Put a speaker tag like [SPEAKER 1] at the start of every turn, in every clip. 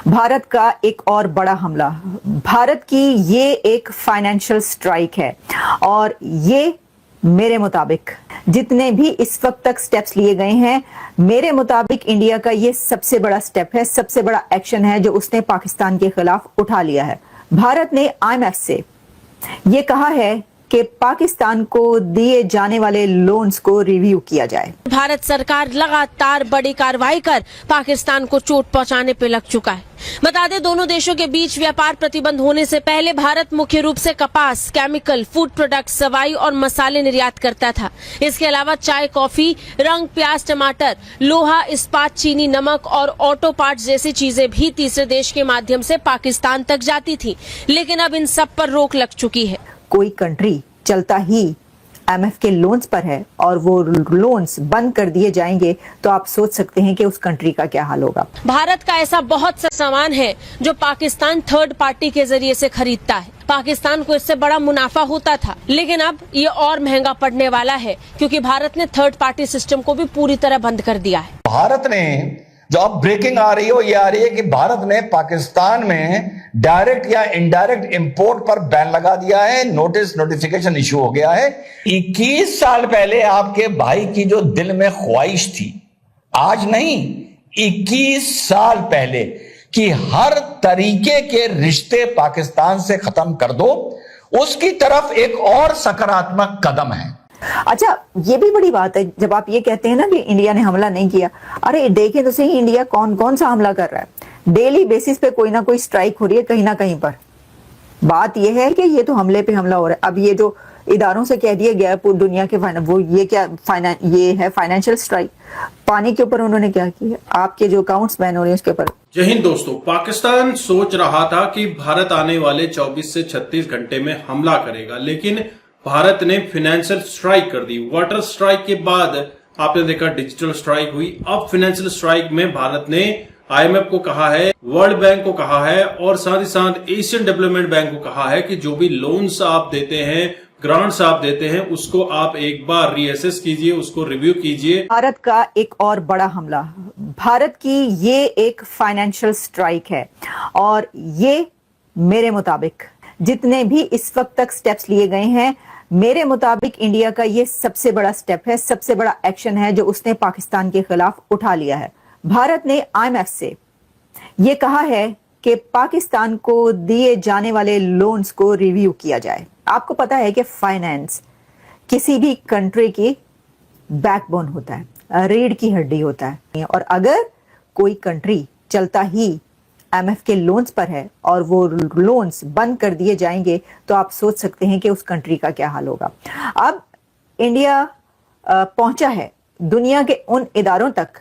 [SPEAKER 1] भारत का एक और बड़ा हमला। भारत की ये एक फाइनेंशियल स्ट्राइक है और ये मेरे मुताबिक जितने भी इस वक्त तक स्टेप्स लिए गए हैं, मेरे मुताबिक इंडिया का ये सबसे बड़ा स्टेप है, सबसे बड़ा एक्शन है जो उसने पाकिस्तान के खिलाफ उठा लिया है। भारत ने आईएमएफ से ये कहा है कि पाकिस्तान को दिए जाने वाले लोन्स को रिव्यू किया जाए।
[SPEAKER 2] भारत सरकार लगातार बड़ी कार्रवाई कर पाकिस्तान को चोट पहुंचाने पे लग चुका है। बता दें, दोनों देशों के बीच व्यापार प्रतिबंध होने से पहले भारत मुख्य रूप से कपास, केमिकल, फूड प्रोडक्ट, सवाई और मसाले निर्यात करता था। इसके अलावा चाय, कॉफी, रंग, प्याज, टमाटर, लोहा, इस्पात, चीनी, नमक और ऑटो पार्ट्स जैसी चीजें भी तीसरे देश के माध्यम से पाकिस्तान तक जाती थी, लेकिन अब इन सब पर रोक लग चुकी है।
[SPEAKER 1] कोई कंट्री चलता ही आईएमएफ के लोन्स पर है और वो लोन्स बंद कर दिए जाएंगे तो आप सोच सकते हैं कि उस कंट्री का क्या हाल होगा।
[SPEAKER 2] भारत का ऐसा बहुत सा सामान है जो पाकिस्तान थर्ड पार्टी के जरिए से खरीदता है। पाकिस्तान को इससे बड़ा मुनाफा होता था, लेकिन अब ये और महंगा पड़ने वाला है क्योंकि भारत ने थर्ड पार्टी सिस्टम को भी पूरी तरह बंद कर दिया है।
[SPEAKER 3] भारत ने जो अब ब्रेकिंग आ रही हो ये आ रही है कि भारत ने पाकिस्तान में डायरेक्ट या इनडायरेक्ट इंपोर्ट पर बैन लगा दिया है। नोटिफिकेशन इशू हो गया है। 21 साल पहले आपके भाई की जो दिल में ख्वाहिश थी, आज नहीं, 21 साल पहले, कि हर तरीके के रिश्ते पाकिस्तान से खत्म कर दो, उसकी तरफ एक और सकारात्मक कदम है।
[SPEAKER 1] अच्छा, ये भी बड़ी बात है जब आप ये कहते हैं ना कि इंडिया ने हमला नहीं किया। अरे देखें तो सही, इंडिया कौन कौन सा हमला कर रहा है। डेली बेसिस पे कोई ना कोई स्ट्राइक हो रही है कहीं ना कहीं पर। बात ये है कि ये तो हमले पे हमला हो रहा है। अब ये जो इदारों से कह दिया गया है पूरी दुनिया के वो ये क्या ये है फाइनेंशियल स्ट्राइक। पानी के ऊपर उन्होंने क्या किया, आपके जो अकाउंट्स बैन हो रहे हैं उसके ऊपर।
[SPEAKER 4] जय हिंद दोस्तों, पाकिस्तान सोच रहा था कि भारत आने वाले 24 से 36 घंटे में हमला करेगा, लेकिन भारत ने फाइनेंशियल स्ट्राइक कर दी। वाटर स्ट्राइक के बाद आपने देखा डिजिटल स्ट्राइक हुई। अब फाइनेंशियल स्ट्राइक में भारत ने आईएमएफ को कहा है, वर्ल्ड बैंक को कहा है और साथ ही साथ एशियन डेवलपमेंट बैंक को कहा है कि जो भी लोन्स आप देते हैं, ग्रांट्स आप देते हैं, उसको आप एक बार रीअसेस कीजिए, उसको रिव्यू कीजिए।
[SPEAKER 1] भारत का एक और बड़ा हमला। भारत की ये एक फाइनेंशियल स्ट्राइक है और ये मेरे मुताबिक जितने भी इस वक्त तक स्टेप्स लिए गए हैं, मेरे मुताबिक इंडिया का ये सबसे बड़ा स्टेप है, सबसे बड़ा एक्शन है जो उसने पाकिस्तान के खिलाफ उठा लिया है। भारत ने आईएमएफ से ये कहा है कि पाकिस्तान को दिए जाने वाले लोन्स को रिव्यू किया जाए। आपको पता है कि फाइनेंस किसी भी कंट्री की बैकबोन होता है, रीढ़ की हड्डी होता है, और अगर कोई कंट्री चलता ही आईएमएफ के लोन्स पर है और वो लोन्स बंद कर दिए जाएंगे तो आप सोच सकते हैं कि उस कंट्री का क्या हाल होगा। अब इंडिया पहुंचा है दुनिया के उन इदारों तक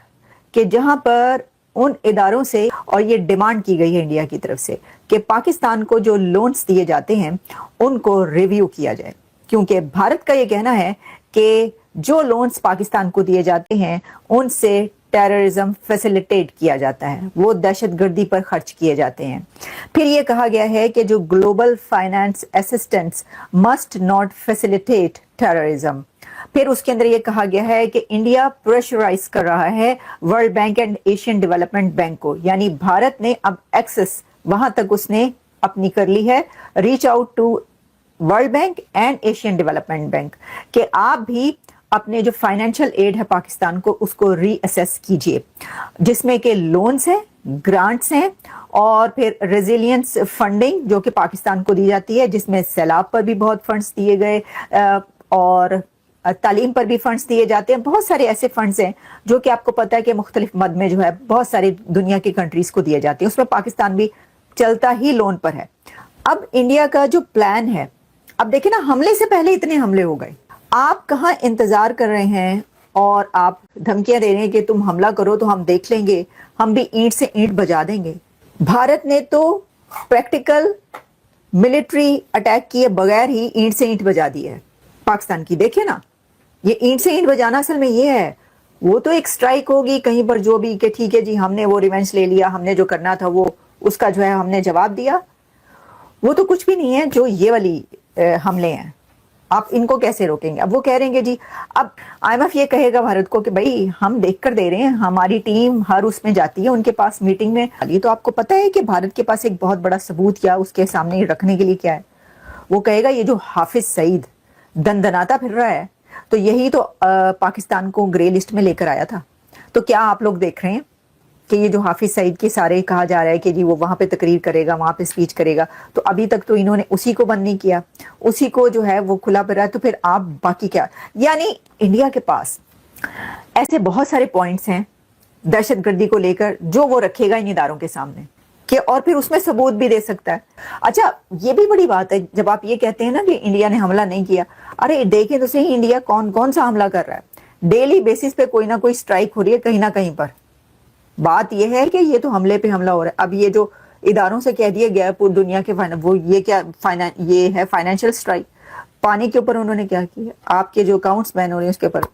[SPEAKER 1] कि जहां पर उन इदारों से और ये डिमांड की गई है इंडिया की तरफ से कि पाकिस्तान को जो लोन्स दिए जाते हैं उनको रिव्यू किया जाए, क्योंकि भारत का ये कहना है कि जो लोन्स पाकिस्तान को दिए जाते हैं उनसे टेररिज्म फैसिलिटेट किया जाता है, वो दहशतगर्दी पर खर्च किए जाते हैं। फिर ये कहा गया है कि जो global finance assistance must not facilitate terrorism. फिर उसके अंदर ये कहा गया है कि इंडिया प्रेशराइज कर रहा है world Bank and Asian Development bank को, यानी भारत ने अब एक्सेस वहां तक उसने अपनी कर ली है, reach out to World Bank and Asian Development Bank, कि आप भी अपने जो फाइनेंशियल एड है पाकिस्तान को उसको रीअसेस कीजिए, जिसमें के लोन्स हैं, ग्रांट्स हैं और फिर रेजिलियंस फंडिंग जो कि पाकिस्तान को दी जाती है, जिसमें सैलाब पर भी बहुत फंड्स दिए गए और तालीम पर भी फंड्स दिए जाते हैं। बहुत सारे ऐसे फंड्स हैं जो कि आपको पता है कि मुख्तलिफ मद में जो है बहुत सारी दुनिया की कंट्रीज को दिए जाते हैं, उसमें पाकिस्तान भी चलता ही लोन पर है। अब इंडिया का जो प्लान है, अब देखिए ना, हमले से पहले इतने हमले हो गए, आप कहाँ इंतजार कर रहे हैं और आप धमकियां दे रहे हैं कि तुम हमला करो तो हम देख लेंगे, हम भी ईंट से ईंट बजा देंगे। भारत ने तो प्रैक्टिकल मिलिट्री अटैक किए बगैर ही ईंट से ईंट बजा दी है पाकिस्तान की। देखिए ना, ये ईंट से ईंट बजाना असल में ये है, वो तो एक स्ट्राइक होगी कहीं पर जो भी कि ठीक है जी हमने वो रिवेंज ले लिया, हमने जो करना था वो उसका जो है हमने जवाब दिया। वो तो कुछ भी नहीं है जो ये वाली हमले हैं। आप इनको कैसे रोकेंगे? अब वो कह रहे हैं जी, अब IMF ये कहेगा भारत को कि भाई हम देख कर दे रहे हैं, हमारी टीम हर उसमें जाती है उनके पास मीटिंग में। ये तो आपको पता है कि भारत के पास एक बहुत बड़ा सबूत या उसके सामने रखने के लिए क्या है? वो कहेगा ये जो हाफिज सईद दंदनाता फिर रहा है, तो यही तो पाकिस्तान को ग्रे लिस्ट में लेकर आया था। तो क्या आप लोग देख रहे हैं कि ये जो हाफिज सईद के सारे कहा जा रहा है कि जी वो वहां पे तकरीर करेगा, वहां पे स्पीच करेगा, तो अभी तक तो इन्होंने उसी को बंद नहीं किया, उसी को जो है वो खुला पर रहा है। तो फिर आप बाकी क्या? यानी इंडिया के पास ऐसे बहुत सारे पॉइंट्स हैं दहशतगर्दी को लेकर जो वो रखेगा इन इदारों के सामने कि, और फिर उसमें सबूत भी दे सकता है। अच्छा, ये भी बड़ी बात है जब आप ये कहते हैं ना कि इंडिया ने हमला नहीं किया। अरे देखें तो सही, इंडिया कौन कौन सा हमला कर रहा है। डेली बेसिस पे कोई ना कोई स्ट्राइक हो रही है कहीं ना कहीं पर। बात यह है कि ये तो हमले पे हमला हो रहा है। अब ये जो इदारों से कह दिया गया पूरी दुनिया के वो ये क्या ये है फाइनेंशियल स्ट्राइक। पानी के ऊपर उन्होंने क्या किया, आपके जो अकाउंट्स बैन हो रहे हैं उसके ऊपर।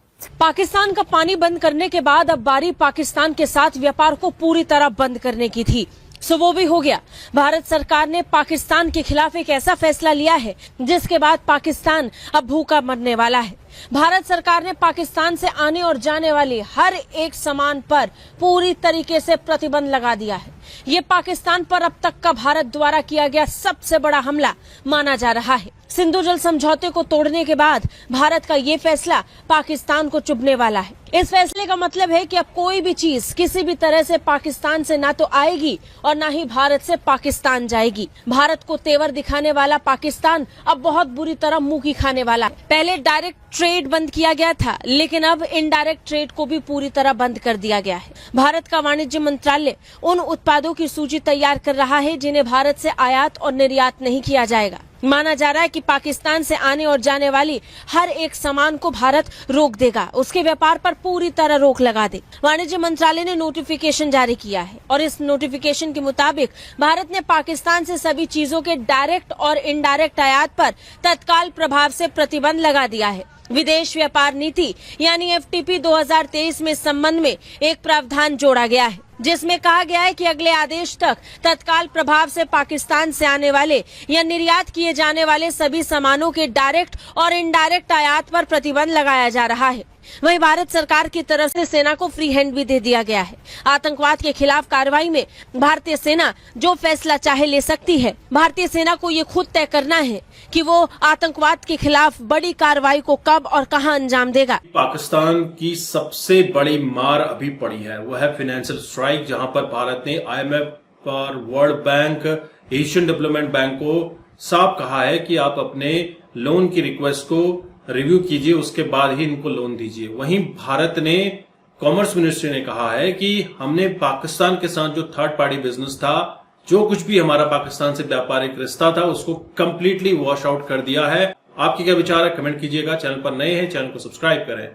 [SPEAKER 2] पाकिस्तान का पानी बंद करने के बाद अब बारी पाकिस्तान के साथ व्यापार को पूरी तरह बंद करने की थी, सो वो भी हो गया। भारत सरकार ने पाकिस्तान के खिलाफ एक ऐसा फैसला लिया है जिसके बाद पाकिस्तान अब भूखा मरने वाला है। भारत सरकार ने पाकिस्तान से आने और जाने वाली हर एक सामान पर पूरी तरीके से प्रतिबंध लगा दिया है। ये पाकिस्तान पर अब तक का भारत द्वारा किया गया सबसे बड़ा हमला माना जा रहा है। सिंधु जल समझौते को तोड़ने के बाद भारत का ये फैसला पाकिस्तान को चुभने वाला है। इस फैसले का मतलब है कि अब कोई भी चीज किसी भी तरह से पाकिस्तान से ना तो आएगी और ना ही भारत से पाकिस्तान जाएगी। भारत को तेवर दिखाने वाला पाकिस्तान अब बहुत बुरी तरह मुंह की खाने वाला है। पहले डायरेक्ट ट्रेड बंद किया गया था, लेकिन अब इनडायरेक्ट ट्रेड को भी पूरी तरह बंद कर दिया गया है। भारत का वाणिज्य मंत्रालय उन उत्पादों की सूची तैयार कर रहा है जिन्हें भारत से आयात और निर्यात नहीं किया जाएगा। माना जा रहा है कि पाकिस्तान से आने और जाने वाली हर एक सामान को भारत रोक देगा, उसके व्यापार पर पूरी तरह रोक लगा दे। वाणिज्य मंत्रालय ने नोटिफिकेशन जारी किया है और इस नोटिफिकेशन के मुताबिक भारत ने पाकिस्तान से सभी चीजों के डायरेक्ट और इनडायरेक्ट आयात पर तत्काल प्रभाव से प्रतिबंध लगा दिया है। विदेश व्यापार नीति यानी FTP 2023 में इस संबंध में एक प्रावधान जोड़ा गया है जिसमें कहा गया है कि अगले आदेश तक तत्काल प्रभाव से पाकिस्तान से आने वाले या निर्यात किए जाने वाले सभी सामानों के डायरेक्ट और इनडायरेक्ट आयात पर प्रतिबंध लगाया जा रहा है। वहीं भारत सरकार की तरफ से सेना को फ्री हैंड भी दे दिया गया है। आतंकवाद के खिलाफ कार्रवाई में भारतीय सेना जो फैसला चाहे ले सकती है। भारतीय सेना को ये खुद तय करना है कि वो आतंकवाद के खिलाफ बड़ी कार्रवाई को कब और कहां अंजाम देगा।
[SPEAKER 4] पाकिस्तान की सबसे बड़ी मार अभी पड़ी है वो है फाइनेंशियल स्ट्राइक, जहां पर भारत ने IMF और world bank, Asian Development bank को साफ कहा है कि आप अपने लोन की रिक्वेस्ट को रिव्यू कीजिए, उसके बाद ही इनको लोन दीजिए। वहीं भारत ने कॉमर्स मिनिस्ट्री ने कहा है कि हमने पाकिस्तान के साथ जो थर्ड पार्टी बिजनेस था, जो कुछ भी हमारा पाकिस्तान से व्यापारिक रिश्ता था, उसको कंप्लीटली वॉश आउट कर दिया है। आपके क्या विचार है कमेंट कीजिएगा। चैनल पर नए हैं चैनल को सब्सक्राइब करें।